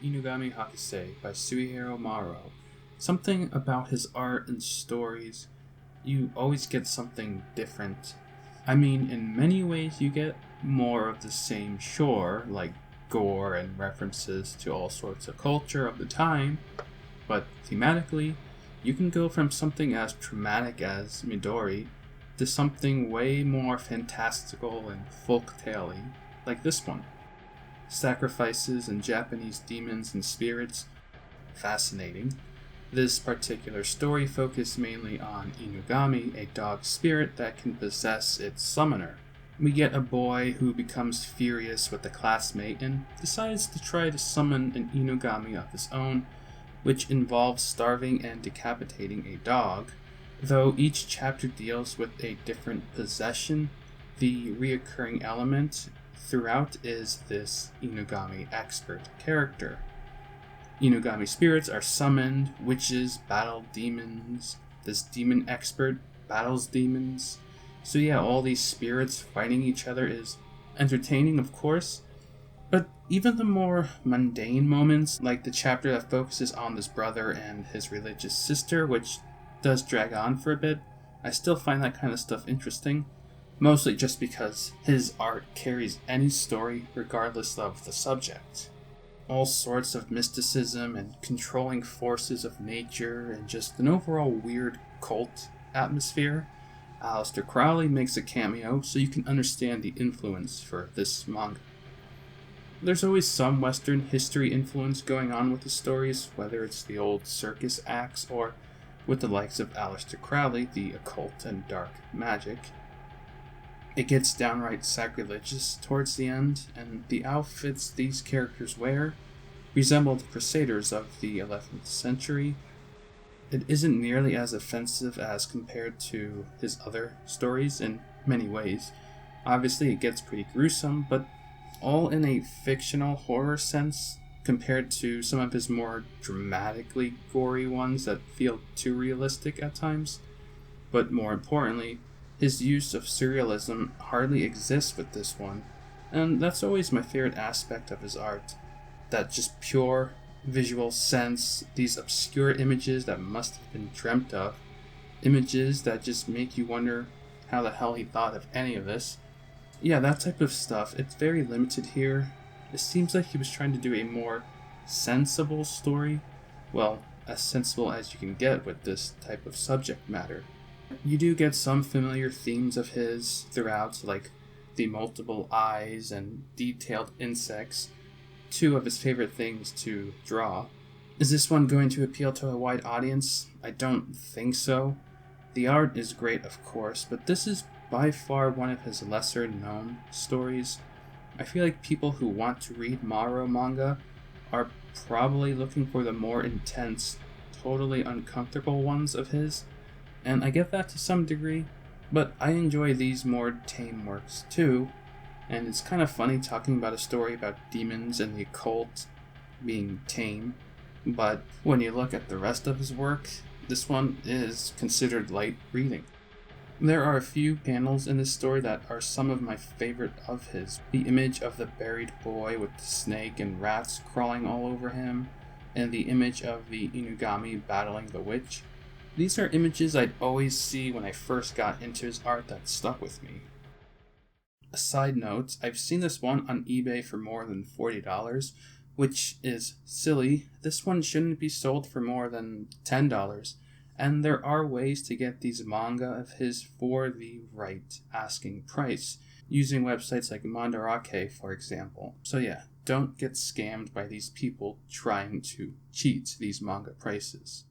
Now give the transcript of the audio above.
Inugami Hakase by Suehiro Maruo. Something about his art and stories, you always get something different. I mean, in many ways you get more of the same sure, like gore and references to all sorts of culture of the time, but thematically, you can go from something as traumatic as Midori to something way more fantastical and folk-tale-y, like this one. Sacrifices and Japanese demons and spirits, fascinating. This particular story focused mainly on Inugami, a dog spirit that can possess its summoner. We get a boy who becomes furious with a classmate and decides to try to summon an Inugami of his own, which involves starving and decapitating a dog. Though each chapter deals with a different possession, the reoccurring element throughout is this Inugami expert character. Inugami spirits are summoned, witches battle demons, this demon expert battles demons. So yeah, all these spirits fighting each other is entertaining, of course, but even the more mundane moments, like the chapter that focuses on this brother and his religious sister, which does drag on for a bit, I still find that kind of stuff interesting. Mostly just because his art carries any story regardless of the subject. All sorts of mysticism and controlling forces of nature and just an overall weird cult atmosphere. Aleister Crowley makes a cameo, so you can understand the influence for this manga. There's always some Western history influence going on with the stories, whether it's the old circus acts or with the likes of Aleister Crowley, the occult and dark magic. It gets downright sacrilegious towards the end, and the outfits these characters wear resemble the crusaders of the 11th century. It isn't nearly as offensive as compared to his other stories in many ways. Obviously it gets pretty gruesome, but all in a fictional horror sense compared to some of his more dramatically gory ones that feel too realistic at times. But more importantly, his use of surrealism hardly exists with this one, and that's always my favorite aspect of his art. That just pure visual sense, these obscure images that must have been dreamt of, images that just make you wonder how the hell he thought of any of this. Yeah, that type of stuff, it's very limited here. It seems like he was trying to do a more sensible story. Well, as sensible as you can get with this type of subject matter. You do get some familiar themes of his throughout, like the multiple eyes and detailed insects, two of his favorite things to draw. Is this one going to appeal to a wide audience? I don't think so. The art is great, of course, but this is by far one of his lesser known stories. I feel like people who want to read Maruo manga are probably looking for the more intense, totally uncomfortable ones of his. And I get that to some degree, but I enjoy these more tame works too, and it's kind of funny talking about a story about demons and the occult being tame, but when you look at the rest of his work, this one is considered light reading. There are a few panels in this story that are some of my favorite of his. The image of the buried boy with the snake and rats crawling all over him, and the image of the Inugami battling the witch. These are images I'd always see when I first got into his art that stuck with me. A side note, I've seen this one on eBay for more than $40, which is silly. This one shouldn't be sold for more than $10, and there are ways to get these manga of his for the right asking price, using websites like Mandarake, for example. So yeah, don't get scammed by these people trying to cheat these manga prices.